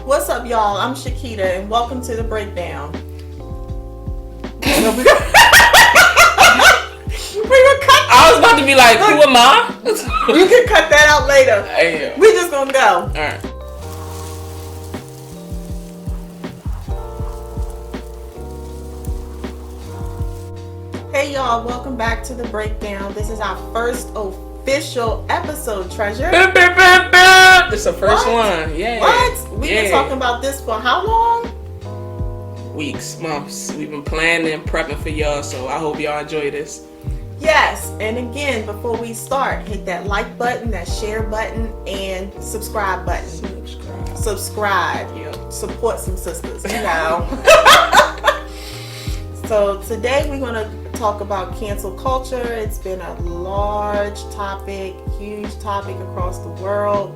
What's up, y'all? I'm Shakita, and welcome to the breakdown. we gonna cut. I was about to be like, who am I? You can cut that out later. Damn. We just gonna go. All right. Hey, y'all! Welcome back to the breakdown. This is our first official episode, Treasure. This is the first one. Yeah. What? We've been talking about this for how long? Weeks, months. We've been planning and prepping for y'all, so I hope y'all enjoy this. Yes, and again, before we start, hit that like button, that share button, and subscribe button. Subscribe. Yep. Support some sisters, you know. So today we're going to talk about cancel culture. It's been a large topic, huge topic across the world.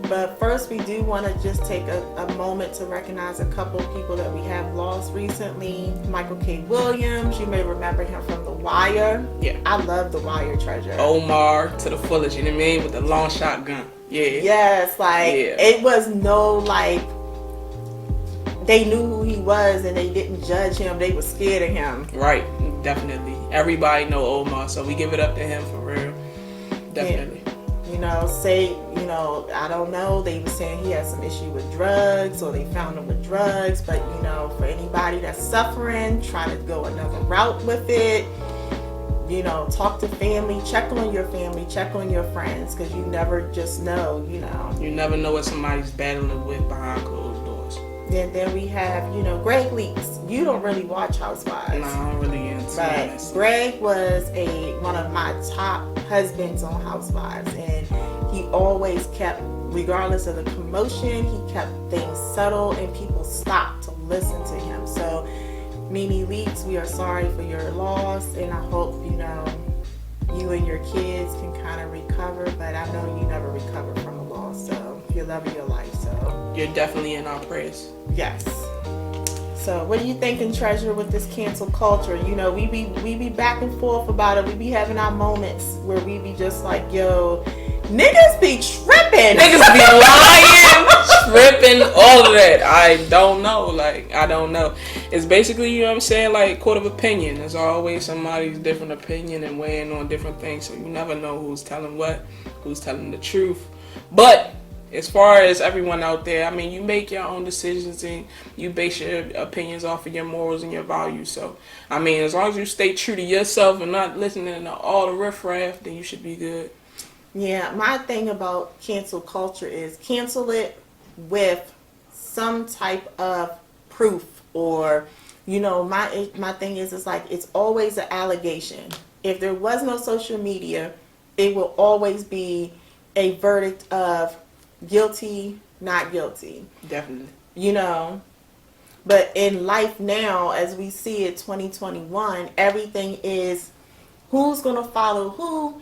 But first, we do want to just take a moment to recognize a couple of people that we have lost recently. Michael K. Williams, you may remember him from The Wire. Yeah. I love The Wire, Treasure. Omar to the fullest, you know what I mean? With the long shotgun. Yeah. Yes, it was no, they knew who he was and they didn't judge him. They were scared of him. Right, definitely. Everybody know Omar, so we give it up to him for real. Definitely. Yeah. I don't know. They were saying he had some issue with drugs, or they found him with drugs. But, for anybody that's suffering, try to go another route with it. Talk to family, check on your family, check on your friends, because you never just know, You never know what somebody's battling with behind closed doors. And then we have, Greg Leaks. You don't really watch Housewives. No, I don't really into But Greg was one of my top husbands on Housewives, and he always kept, regardless of the commotion, he kept things subtle, and people stopped to listen to him. So, Mimi Leaks, we are sorry for your loss, and I hope, you and your kids can kind of recover, but I know you never recover from a loss, so you love your life, so. You're definitely in our prayers. Yes. So what do you think, in Treasure, with this cancel culture? We be back and forth about it. We be having our moments where we be just like, yo, niggas be tripping. Niggas be lying, tripping, all of that. I don't know. I don't know. It's basically, what I'm saying, court of opinion. There's always somebody's different opinion and weighing on different things. So you never know who's telling what, who's telling the truth. But as far as everyone out there, you make your own decisions and you base your opinions off of your morals and your values. So, as long as you stay true to yourself and not listening to all the riffraff, then you should be good. Yeah, my thing about cancel culture is cancel it with some type of proof, or, my thing is, it's always an allegation. If there was no social media, it will always be a verdict of guilty, not guilty. Definitely. But in life now, as we see it, 2021, everything is who's going to follow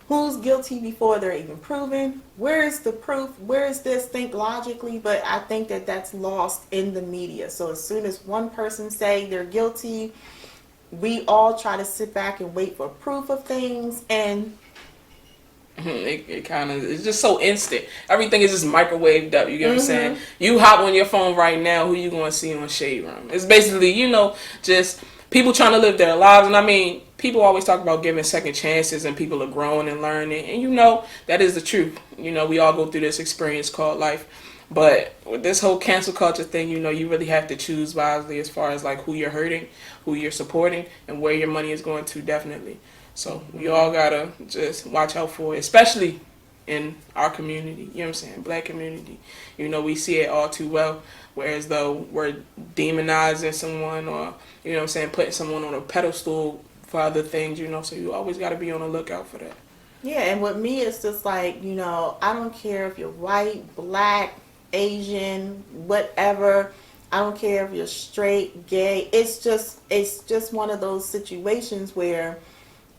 who's guilty before they're even proven. Where is the proof? Where is this? Think logically, but I think that that's lost in the media. So as soon as one person say they're guilty, we all try to sit back and wait for proof of things, and it kind of, it's just so instant. Everything is just microwaved up. You get what I'm saying? You hop on your phone right now, who you going to see on Shade Room? It's basically, just people trying to live their lives. And people always talk about giving second chances, and people are growing and learning. And that is the truth. We all go through this experience called life. But with this whole cancel culture thing, you really have to choose wisely as far as who you're hurting, who you're supporting, and where your money is going to, definitely. So we all gotta just watch out for it, especially in our community, you know what I'm saying, black community. We see it all too well, whereas though we're demonizing someone, or, putting someone on a pedestal for other things, so you always gotta be on the lookout for that. Yeah, and with me, it's just I don't care if you're white, black, Asian, whatever. I don't care if you're straight, gay. It's just one of those situations where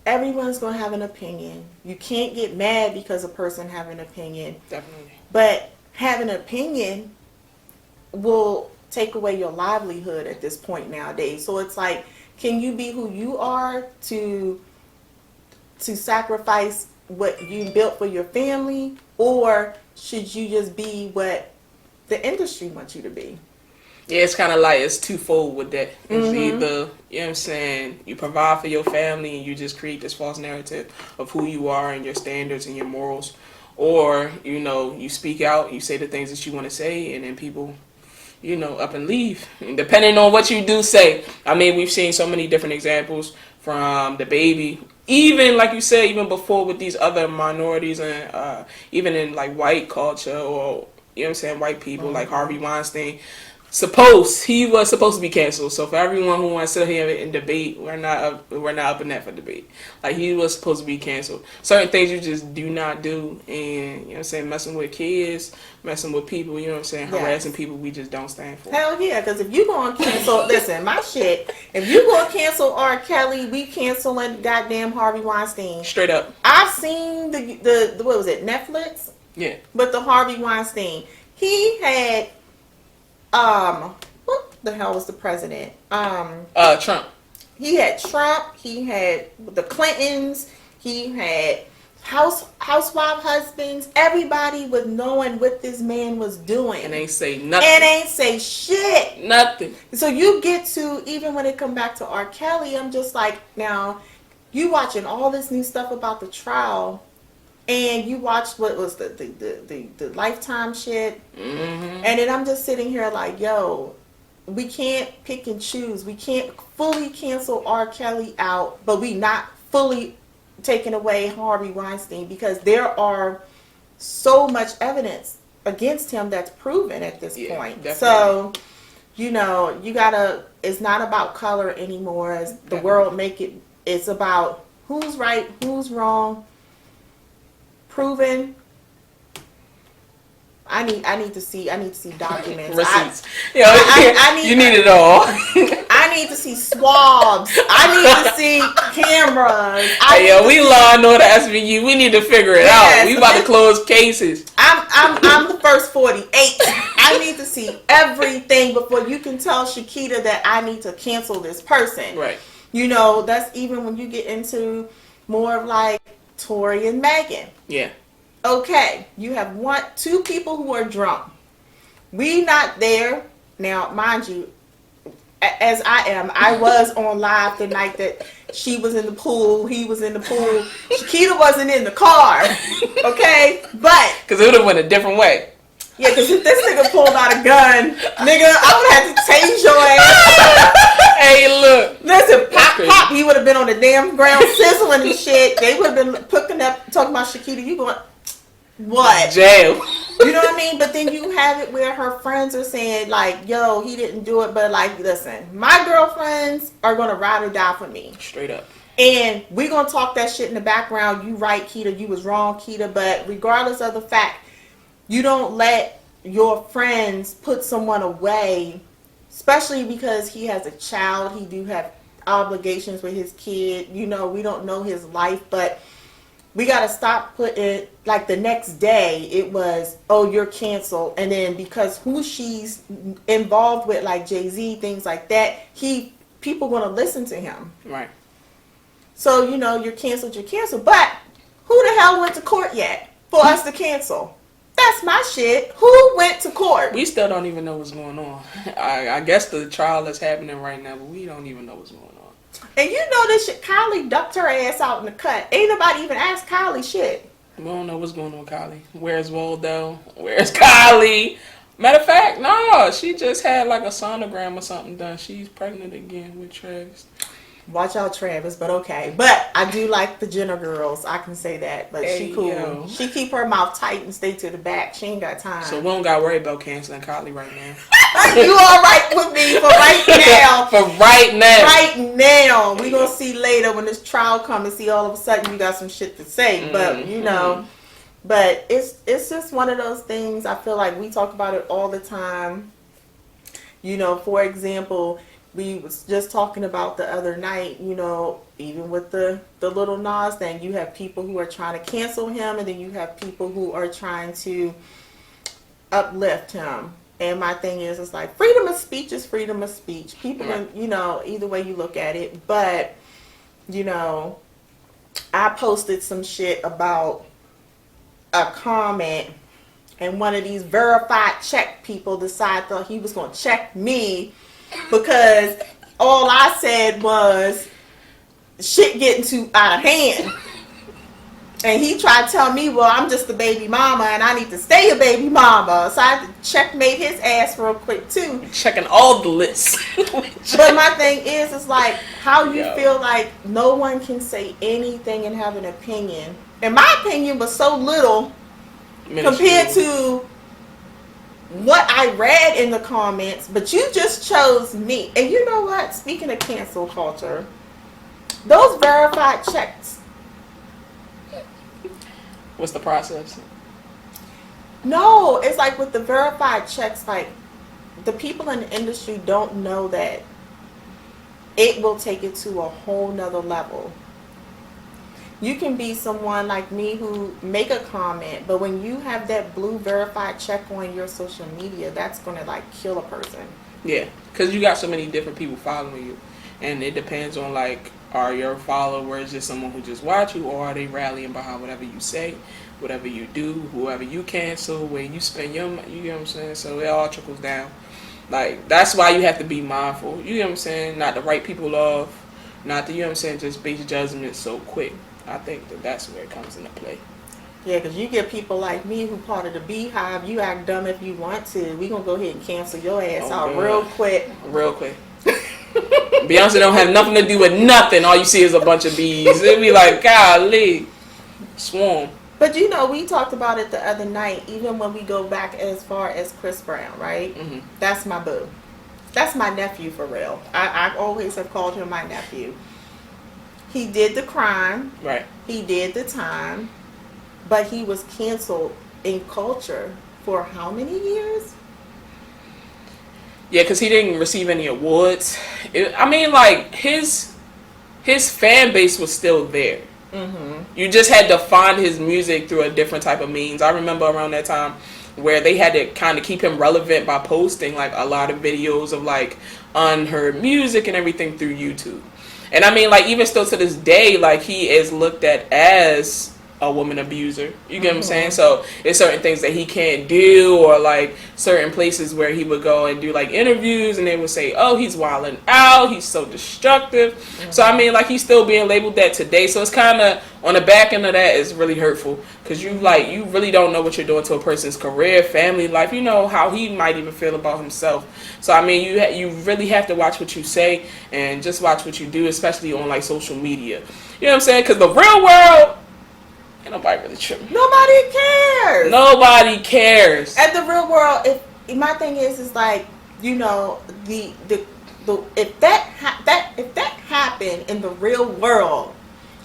everyone's going to have an opinion. You can't get mad because a person have an opinion. Definitely. But having an opinion will take away your livelihood at this point nowadays. So it's can you be who you are to sacrifice what you built for your family, or should you just be what the industry wants you to be. Yeah, it's kind of like it's twofold with that. It's either, you know what I'm saying, you provide for your family and you just create this false narrative of who you are and your standards and your morals. Or, you know, you speak out, you say the things that you want to say, and then people, you know, up and leave. And depending on what you do say. I mean, we've seen so many different examples from the baby. Even, like you said, even before with these other minorities and even in, like, white culture or, you know what I'm saying, white people, like Harvey Weinstein. He was supposed to be canceled. So for everyone who wants to sit here and debate, we're not up in that for debate. Like, he was supposed to be canceled. Certain things you just do not do, and you know what I'm saying, messing with kids, messing with people, you know what I'm saying, harassing people, we just don't stand for. Hell yeah, because if you gonna cancel, listen, my shit. If you gonna cancel R. Kelly, we canceling goddamn Harvey Weinstein. Straight up. I've seen the what was it, Netflix? Yeah. With the Harvey Weinstein, he had what the hell was the president? Trump. He had Trump. He had the Clintons. He had housewife husbands. Everybody was knowing what this man was doing, And ain't say nothing. and ain't say shit. Nothing. So you get to, even when it come back to R. Kelly, I'm just like, now you watching all this new stuff about the trial. And you watched what was the Lifetime shit. And then I'm just sitting here like, yo, we can't pick and choose. We can't fully cancel R. Kelly out, but we not fully taking away Harvey Weinstein, because there are so much evidence against him that's proven at this point. Definitely. So, you know, you gotta, it's not about color anymore as the world make it. It's about who's right, who's wrong. Proven. I need to see documents. Receipts. I need it all. I need to see swabs. I need to see cameras. We law and order SVU. We need to figure it out. We about to close cases. I'm the first 48. I need to see everything before you can tell Shakita that I need to cancel this person. Right. You know, that's even when you get into more of like Tory and Megan. Yeah. Okay, you have two people who are drunk. We not there. Now, mind you, as I was on live the night that she was in the pool, he was in the pool. Shakita wasn't in the car. Okay? But because it would have went a different way. Yeah, because if this nigga pulled out a gun, nigga, I would have to tase your ass. Hey, look. Listen, pop, he would have been on the damn ground sizzling and shit. They would have been picking up, talking about Shakita. You going, what? Jail. You know what I mean? But then you have it where her friends are saying, like, yo, he didn't do it. But, like, listen, my girlfriends are going to ride or die for me. Straight up. And we're going to talk that shit in the background. You right, Keita. You was wrong, Keita. But regardless of the fact, you don't let your friends put someone away, especially because he has a child. He do have obligations with his kid. You know, we don't know his life, but we got to stop putting, like the next day it was, oh, you're canceled. And then because who she's involved with, like Jay-Z, things like that, people going to listen to him. Right. So, you know, you're canceled. But who the hell went to court yet for us to cancel? That's my shit. Who went to court? We still don't even know what's going on. I guess the trial is happening right now, but we don't even know what's going on. And you know this shit, Kylie ducked her ass out in the cut. Ain't nobody even asked Kylie shit. We don't know what's going on with Kylie. Where's Waldo? Where's Kylie? Matter of fact, no, she just had like a sonogram or something done. She's pregnant again with Travis. Watch out, Travis, but okay. But I do like the Jenner girls. I can say that. But she cool. Yo. She keep her mouth tight and stay to the back. She ain't got time. So we don't got to worry about canceling Kylie right now. You all right with me for right now. For right now. Right now. We going to see later when this trial comes and see all of a sudden you got some shit to say. But, you know, but it's just one of those things. I feel like we talk about it all the time. You know, for example, we was just talking about the other night, you know, even with the little Nas thing, you have people who are trying to cancel him, and then you have people who are trying to uplift him. And my thing is, it's like freedom of speech is freedom of speech. People can, you know, either way you look at it. But, you know, I posted some shit about a comment and one of these verified check people decided that he was going to check me because all I said was shit getting too out of hand. And he tried to tell me, well, I'm just a baby mama and I need to stay a baby mama. So I had to checkmate his ass real quick too. Checking all the lists. But my thing is like how you feel like no one can say anything and have an opinion. And my opinion was so little compared to what I read in the comments, but you just chose me. And you know what? Speaking of cancel culture, those verified checks. What's the process? No, it's like with the verified checks, like the people in the industry don't know that it will take it to a whole nother level. You can be someone like me who make a comment, but when you have that blue verified check on your social media, that's going to like kill a person. Yeah, because you got so many different people following you. And it depends on like, are your followers just someone who just watch you, or are they rallying behind whatever you say, whatever you do, whoever you cancel, where you spend your money, you know what I'm saying? So it all trickles down. Like, that's why you have to be mindful, you know what I'm saying? Not to write people off, not to, you know what I'm saying, just base judgment so quick. I think that that's where it comes into play. Yeah, because you get people like me who part of the beehive, you act dumb if you want to. We going to go ahead and cancel your ass out real quick. Real quick. Beyonce don't have nothing to do with nothing. All you see is a bunch of bees. It'd be like, golly, swarm. But you know, we talked about it the other night, even when we go back as far as Chris Brown, right? Mm-hmm. That's my boo. That's my nephew for real. I always have called him my nephew. He did the crime. Right. He did the time. But he was canceled in culture for how many years? Yeah, because he didn't receive any awards. I mean, like, his fan base was still there. Mm-hmm. You just had to find his music through a different type of means. I remember around that time where they had to kind of keep him relevant by posting, like, a lot of videos of, like, unheard music and everything through YouTube. And, I mean, like, even still to this day, like, he is looked at as a woman abuser. You get what I'm saying? So it's certain things that he can't do, or like certain places where he would go and do like interviews and they would say, oh, he's wilding out, he's so destructive. So I mean, like, he's still being labeled that today. So it's kind of on the back end of that is really hurtful, because you really don't know what you're doing to a person's career, family life, you know, how he might even feel about himself. So I mean, you really have to watch what you say and just watch what you do, especially on like social media. You know what I'm saying? Because the real world, ain't nobody really tripping. Nobody cares. Nobody cares. At the real world, if my thing is like, you know, the if that happened in the real world,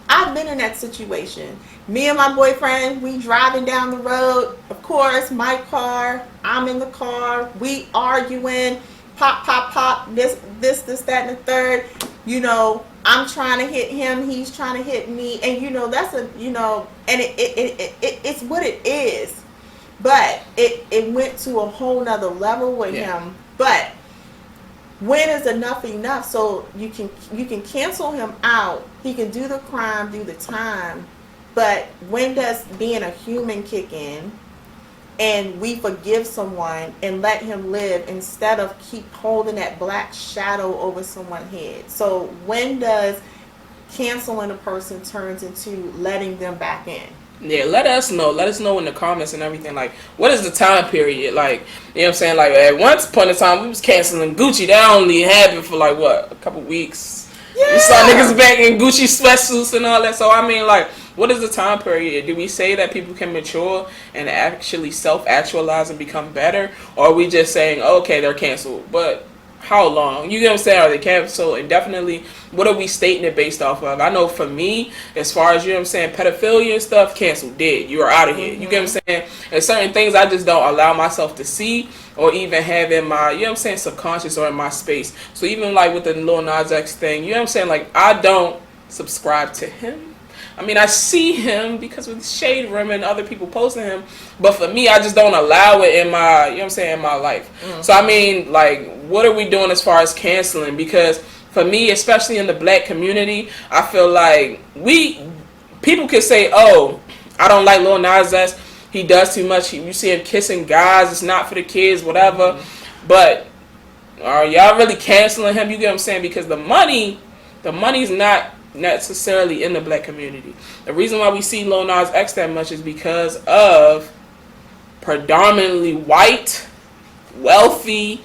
I've been in that situation. Me and my boyfriend, we driving down the road. Of course, my car. I'm in the car. We arguing. Pop, pop, pop. This, that, and the third. You know, I'm trying to hit him. He's trying to hit me. And, you know, that's a, you know, and it's what it is. But it went to a whole nother level with him. But when is enough enough? So you can cancel him out. He can do the crime, do the time. But when does being a human kick in? And we forgive someone and let him live instead of keep holding that black shadow over someone's head. So when does canceling a person turns into letting them back in? Yeah, let us know. Let us know in the comments and everything. Like, what is the time period? Like, you know what I'm saying? Like, at one point in time, we was canceling Gucci. That only happened for, like, what, a couple weeks? Yeah. We saw niggas back in Gucci sweatsuits and all that. So, I mean, like, what is the time period? Do we say that people can mature and actually self-actualize and become better? Or are we just saying, okay, they're canceled, but how long? You get what I'm saying? Are they canceled indefinitely? What are we stating it based off of? I know for me, as far as, you know what I'm saying, pedophilia and stuff, canceled, dead. You are out of here. You get what I'm saying? And certain things I just don't allow myself to see or even have in my, you know what I'm saying, subconscious or in my space. So even like with the Lil Nas X thing, you know what I'm saying? Like, I don't subscribe to him. I mean, I see him because of the Shade Room and other people posting him, but for me, I just don't allow it in my, you know what I'm saying, in my life. So, I mean, like, what are we doing as far as canceling? Because for me, especially in the black community, I feel like people can say, oh, I don't like Lil Nas X. he does too much. You see him kissing guys. It's not for the kids, whatever. But are y'all really canceling him? You get what I'm saying? Because the money's not necessarily in the black community. The reason why we see Lil Nas X that much is because of predominantly white, wealthy,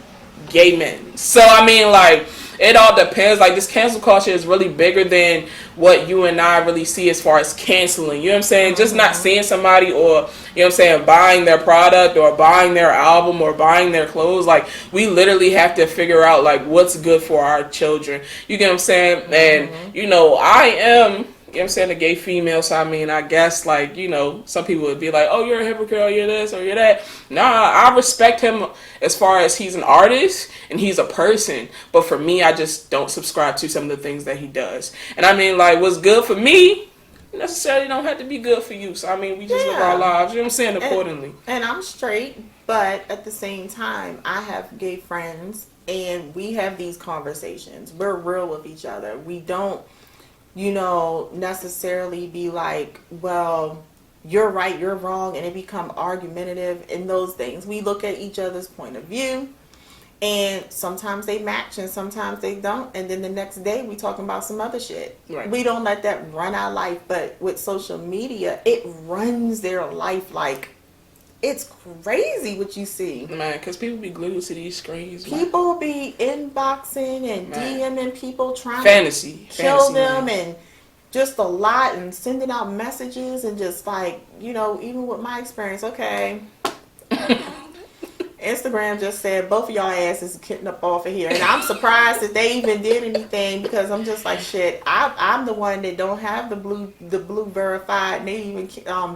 gay men. So I mean, like, it all depends. Like, this cancel culture is really bigger than what you and I really see as far as canceling. You know what I'm saying? Just not seeing somebody, or, you know what I'm saying, buying their product or buying their album or buying their clothes. Like, we literally have to figure out, like, what's good for our children. You get what I'm saying? And, you know, I am, you know what I'm saying, a gay female, so I mean, I guess, like, you know, some people would be like, oh, you're a hypocrite, or you're this, or you're that. Nah, I respect him as far as he's an artist and he's a person, but for me, I just don't subscribe to some of the things that he does. And I mean, like, what's good for me necessarily don't have to be good for you. So I mean, we just live our lives, you know what I'm saying, accordingly. And I'm straight, but at the same time, I have gay friends, and we have these conversations. We're real with each other. We don't, you know, necessarily be like, well, you're right, you're wrong, and it become argumentative in those things. We look at each other's point of view, and sometimes they match and sometimes they don't, and then the next day we talking about some other shit. Right. We don't let that run our life, but with social media, it runs their life. Like, it's crazy what you see. Man, because people be glued to these screens. People be inboxing and DMing people trying fantasy to kill them, man. and just a lot, and sending out messages, and just like, you know, even with my experience, okay, Instagram just said both of y'all asses getting up off of here, and I'm surprised that they even did anything, because I'm just like, shit, I'm the one that don't have the blue verified, and they even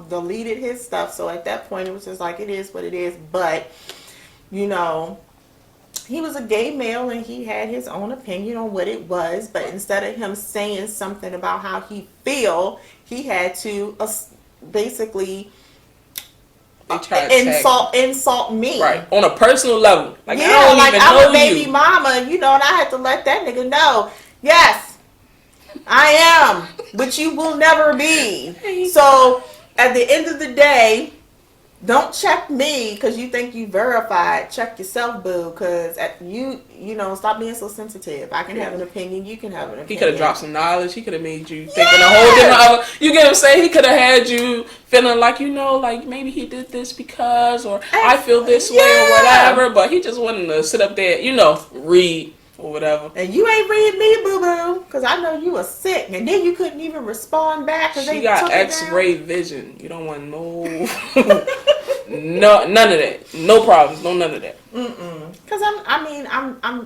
deleted his stuff. So at that point, it was just like, it is what it is. But, you know, he was a gay male and he had his own opinion on what it was, but instead of him saying something about how he feel, he had to basically insult me, right, on a personal level. Like, yeah, I don't like, even I'm know a baby you. mama, you know, and I had to let that nigga know, yes, I am, but you will never be. So at the end of the day, don't check me because you think you verified. Check yourself, boo, because you know, stop being so sensitive. I can have an opinion. You can have an opinion. He could have dropped some knowledge. He could have made you think in a whole different other. You get what I'm saying? He could have had you feeling like, you know, like maybe he did this because, or I feel this way or whatever. But he just wanted to sit up there, you know, read or whatever. And you ain't read me, boo boo, because I know you were sick, and then you couldn't even respond back. She got X-ray vision. You don't want no, no, none of that. No problems. No, none of that. Because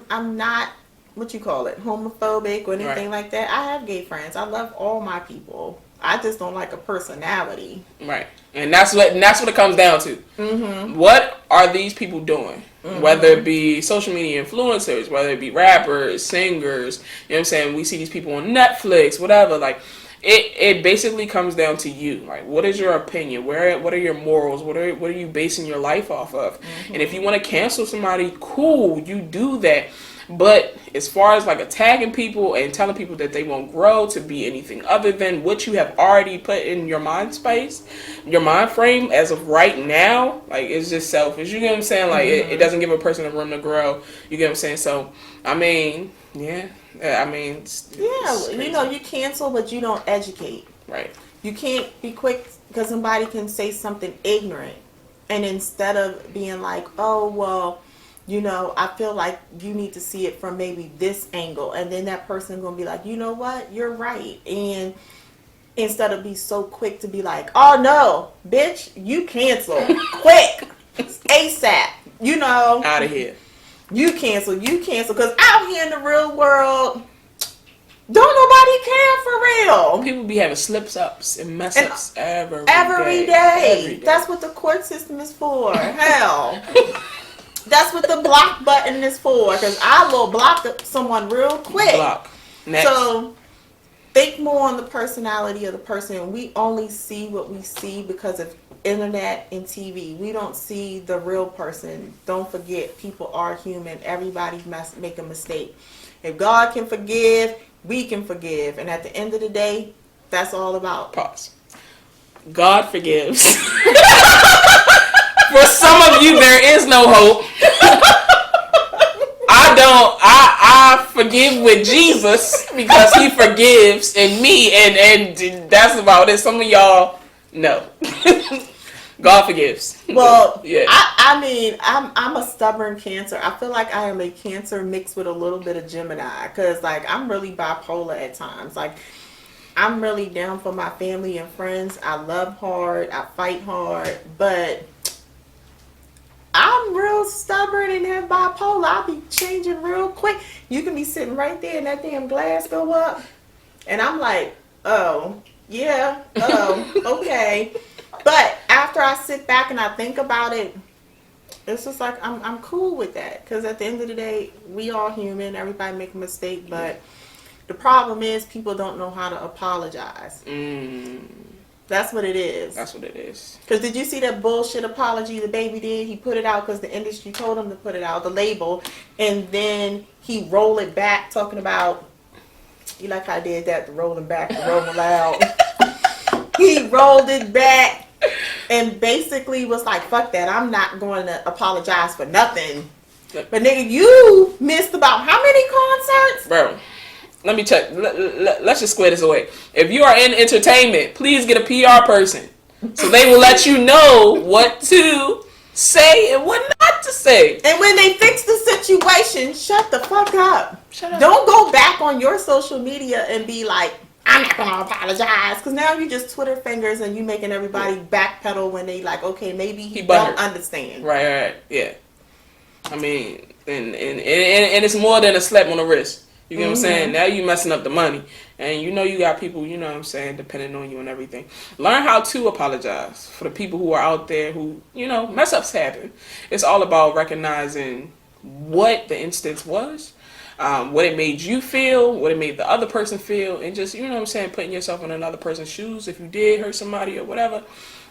I'm not, what you call it, homophobic or anything like that. I have gay friends. I love all my people. I just don't like a personality. Right. And that's what it comes down to. Mm-hmm. What are these people doing? Mm-hmm. Whether it be social media influencers, whether it be rappers, singers, you know what I'm saying? We see these people on Netflix, whatever. Like, it basically comes down to you. Like, what is your opinion? What are your morals? What are you basing your life off of? Mm-hmm. And if you want to cancel somebody, cool, you do that. But as far as like attacking people and telling people that they won't grow to be anything other than what you have already put in your mind space, your mind frame as of right now, like, it's just selfish. You get what I'm saying? Like, it doesn't give a person a room to grow. You get what I'm saying? So, I mean, yeah. I mean, you know, you cancel, but you don't educate. Right. You can't be quick because somebody can say something ignorant. And instead of being like, oh, well, you know, I feel like you need to see it from maybe this angle. And then that person going to be like, you know what? You're right. And instead of be so quick to be like, oh, no, bitch, you cancel. Quick. ASAP. You know. Out of here. You cancel. Because out here in the real world, don't nobody care for real. People be having slips-ups and mess-ups every day. That's what the court system is for. Hell. That's what the block button is for, because I will block someone real quick. Block. Next. So think more on the personality of the person. We only see what we see because of internet and TV. We don't see the real person. Don't forget, people are human. Everybody must make a mistake. If God can forgive, we can forgive. And at the end of the day, that's all about. Pause. God forgives. For some of you, there is no hope. I forgive with Jesus because he forgives in me, and that's about it. Some of y'all, no. God forgives. Well, yeah. I mean, I'm a stubborn Cancer. I feel like I am a Cancer mixed with a little bit of Gemini, because like I'm really bipolar at times. Like I'm really down for my family and friends. I love hard. I fight hard, but I'm real stubborn and have bipolar. I'll be changing real quick. You can be sitting right there and that damn glass go up, and I'm like, oh yeah, oh okay. But after I sit back and I think about it, it's just like I'm cool with that, because at the end of the day, we all human. Everybody make a mistake, but the problem is people don't know how to apologize. That's what it is. That's what it is. Because did you see that bullshit apology the baby did? He put it out because the industry told him to put it out, the label, and then he rolled it back, talking about, you like I did that, the rolling back, the rolling loud. He rolled it back and basically was like, fuck that, I'm not going to apologize for nothing. But nigga, you missed about how many concerts? Bro, let me check. Let's just square this away. If you are in entertainment, please get a PR person, so they will let you know what to say and what not to say. And when they fix the situation, shut the fuck up. Shut up. Don't go back on your social media and be like, I'm not going to apologize. Because now you just Twitter fingers and you making everybody backpedal when they like, okay, maybe he don't understand. Right. Yeah. I mean, and it's more than a slap on the wrist. You get what I'm saying? Now you messing up the money. And you know you got people, you know what I'm saying, depending on you and everything. Learn how to apologize for the people who are out there who, you know, mess ups happen. It's all about recognizing what the instance was, what it made you feel, what it made the other person feel, and just, you know what I'm saying, putting yourself in another person's shoes if you did hurt somebody or whatever.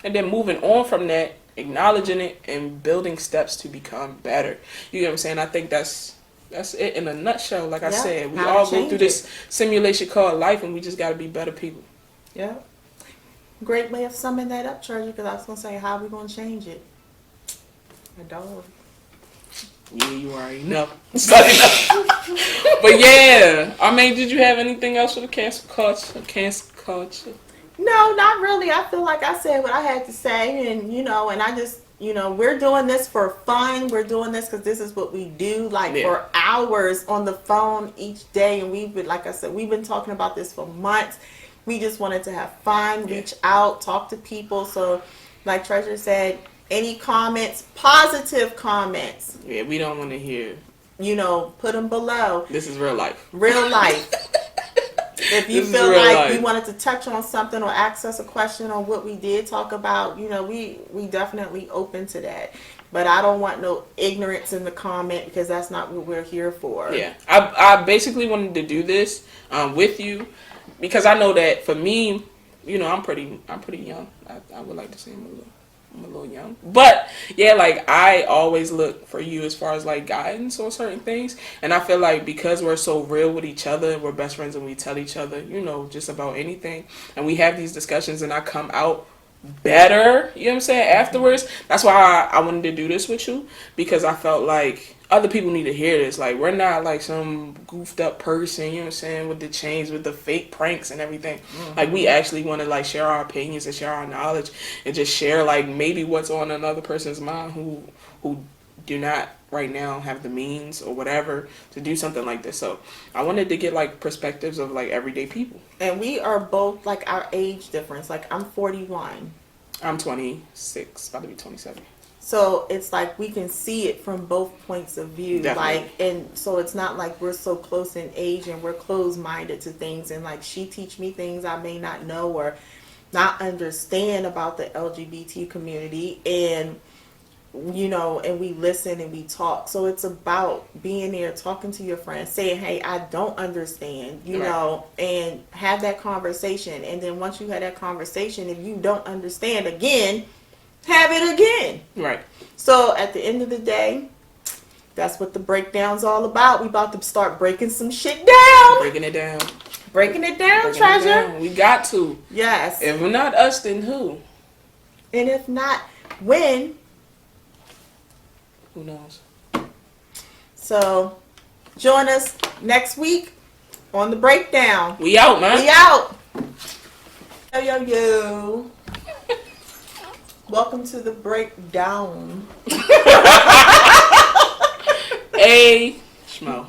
And then moving on from that, acknowledging it, and building steps to become better. You know what I'm saying? I think that's it in a nutshell. Like I said, we all go through this simulation called life, and we just got to be better people. Yeah. Great way of summing that up, Charlie, because I was going to say, how are we going to change it? A dog. Yeah, you already know. But yeah, I mean, did you have anything else for the cancel culture? No, not really. I feel like I said what I had to say, and you know, and I just, you know, we're doing this for fun. We're doing this because this is what we do, like for hours on the phone each day. And we've been, like I said, we've been talking about this for months. We just wanted to have fun, reach out, talk to people. So, like Treasure said, any comments, positive comments. Yeah, we don't want to hear. You know, put them below. This is real life. Real life. If you feel like you wanted to touch on something or ask us a question on what we did talk about, you know, we definitely open to that. But I don't want no ignorance in the comment, because that's not what we're here for. Yeah, I basically wanted to do this with you because I know that for me, you know, I'm pretty young. I would like to say I'm a little young, but yeah, like I always look for you as far as like guidance on certain things, and I feel like because we're so real with each other and we're best friends and we tell each other, you know, just about anything, and we have these discussions and I come out better, you know what I'm saying, afterwards. That's why I wanted to do this with you, because I felt like other people need to hear this. Like, we're not like some goofed up person, you know what I'm saying, with the chains, with the fake pranks and everything. Like, we actually want to like share our opinions and share our knowledge and just share like maybe what's on another person's mind who do not right now have the means or whatever to do something like this. So I wanted to get like perspectives of like everyday people. And we are both like our age difference. Like, I'm 41. I'm 26, about to be 27. So it's like we can see it from both points of view. Definitely. Like, and so it's not like we're so close in age and we're closed-minded to things, and like she teach me things I may not know or not understand about the LGBT community, and you know, and we listen and we talk. So it's about being there, talking to your friends, saying, hey, I don't understand, you know, and have that conversation. And then once you have that conversation, if you don't understand again, have it again. Right. So at the end of the day, that's what the breakdown's all about. We about to start breaking some shit down. Breaking it down. Breaking it down, Breaking it treasure. down. We got to. Yes. If not us, then who? And if not, when? Who knows? So, join us next week on the breakdown. We out, man. We out. Yo, yo, yo. Welcome to the breakdown. Hey, Schmo.